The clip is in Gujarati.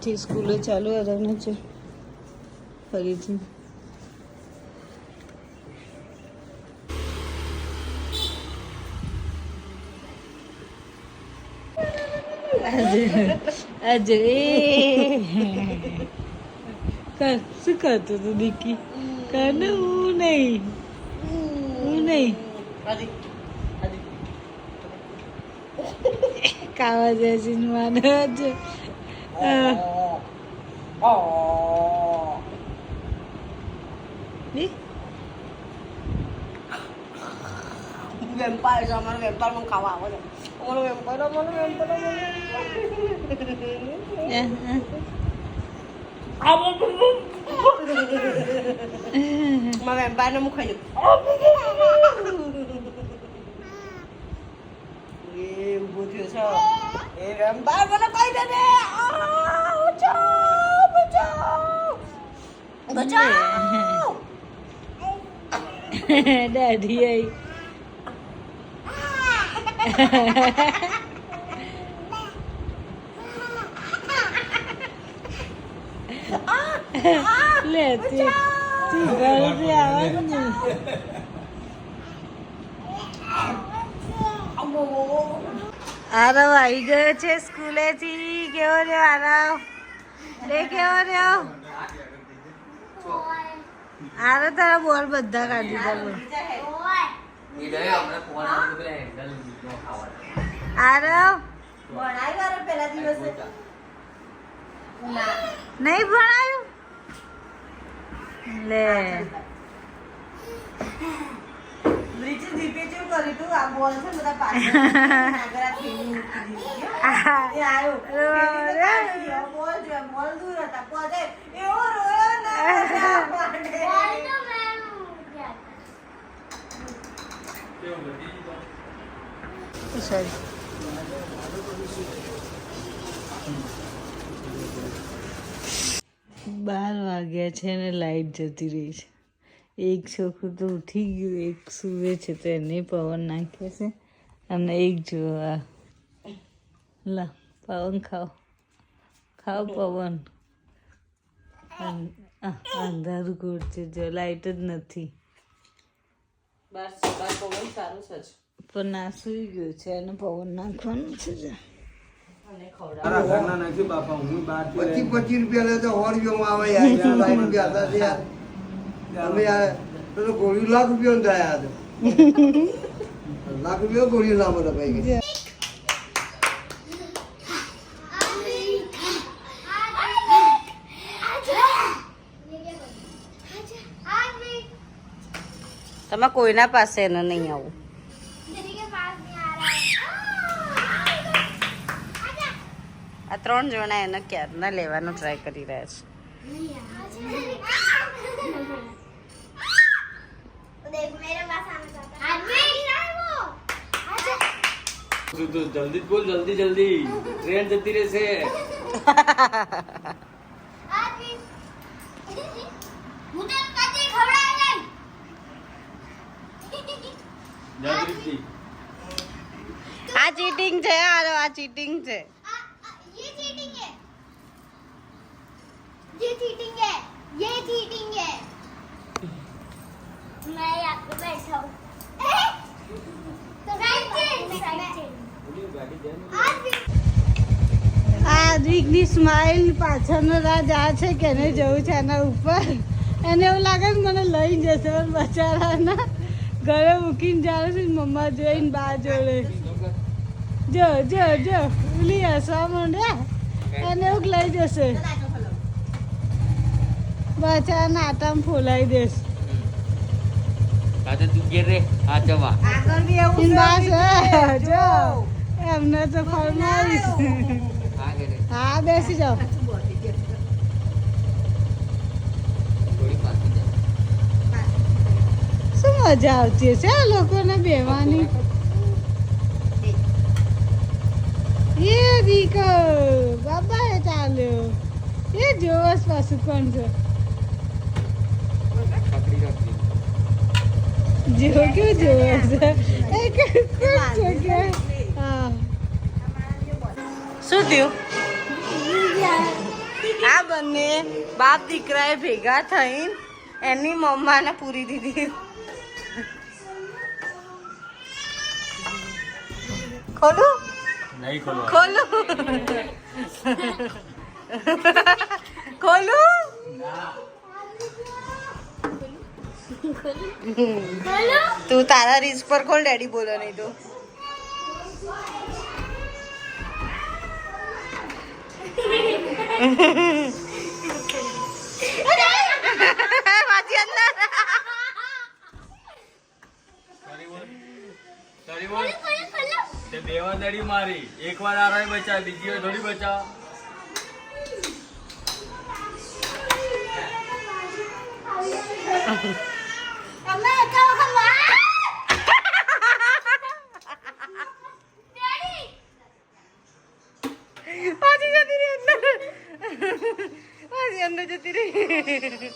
આજથી સ્કૂલો ચાલુ રહેવાના છે ફરીથી. આજે શું કરતો તું દીકી? કને હું નહીં ખાવા જશે માને આજે વેમ્પાયર છે અમારો વેમ્પાયર મને ખાવા આવે છે અમારો વેમ્પાયર મારા વેમ્પાયર ને હું ખાઈ એ ઊભો થયો છે એ વેમ્પાયર મને કહી દે ને બચાવ દાદી આઈ લે તું ઘરેથી આવવાનું ને. આરવ આવી ગયો છે સ્કૂલેથી. કેવો રહ્યો આરવ? લે કેવો રહ્યો? આરવ તારા બોલ બધા કાઢી દીધા. આરવ પેલા દિવસે નહીં ભણાયું લે. બ્રિટિશ દીપે કેવું કર્યું તું આ બોલ છે બધા પાછળ આગળ ખેલી મૂકી દીધી એ આવ્યો બોલ જો બોલ દૂર હતા પોતે એવો રોયો ના સોરી 12 વાગ્યા છે ને લાઈટ જતી રહી છે. એક છોકરું તો ઉઠી ગયું, એક સૂવે છે તો એને પવન નાખે છે. અને એક જો લા પવન ખાઓ પવન. અંધારું ઘોર છે જો લાઈટ જ નથી. પવન સારું છે પણ ના સૂઈ ગયું છે અને પવન નાખવાનું છે. 25 રૂપિયા તો 100 રૂપિયામાં આવે યાર. 60 રૂપિયા હતા યાર. તમે યાર તો ગોળી લાખ રૂપિયા થયા હતા. લાખ રૂપિયા ગોળી ના મળે ભાઈ. તમે કોઈના પાસે એને નહીં આવું. આ 3 જણા એને ક્યારના લેવાનો ટ્રાય કરી રહ્યા છે. જલ્દી બોલ, જલ્દી ટ્રેન જતી રહેશે. આ ચીટિંગ છે. આ ચીટિંગ છે. ये चीटिंग है, ये चीटिंग है। मैं यहाँ पे बैठा हूँ। तो આ દ્વિગની સ્માઇલ પાછળનો રાજ આ છે કે એને જવું છે એના ઉપર. એને એવું લાગે ને મને લઈ જશે પણ બચારાના ઘરે મૂકીને જાય છે. મમ્મા જોઈને બા જોડે જો ઓલી હસવા માંડ્યા એને એવું લઈ જશે. બચારાના આટામાં ફોલાઈ દેશે. જો એમને તો ફરમાવીશ. હા બેસી જાઓ. શું મજા આવતી હશે આ લોકોને બેવાની. એ દીકો બાબા એ ચાલ્યો. એ જોવસ પાછું કોણ છે? જેવો કેવું જોવસ છે? હા શું થયું? આ બંને બાપ દીકરાએ ભેગા થઈને એની મમ્માને પૂરી દીધી. ખોલું नहीं खोलो ખોલું ખોલું. તું તારા રીસ પર ખોલ, ડેડી બોલો નહીં તો. માજી અંદર. सॉरी बोल ते बेवा दड़ी मारी एक बार आ रहा है बचा बीजी बार थोड़ी बचा અમે તો ખવા ડેડી માજી જતી રહી અંદર. માજી અંદર જતી રહી.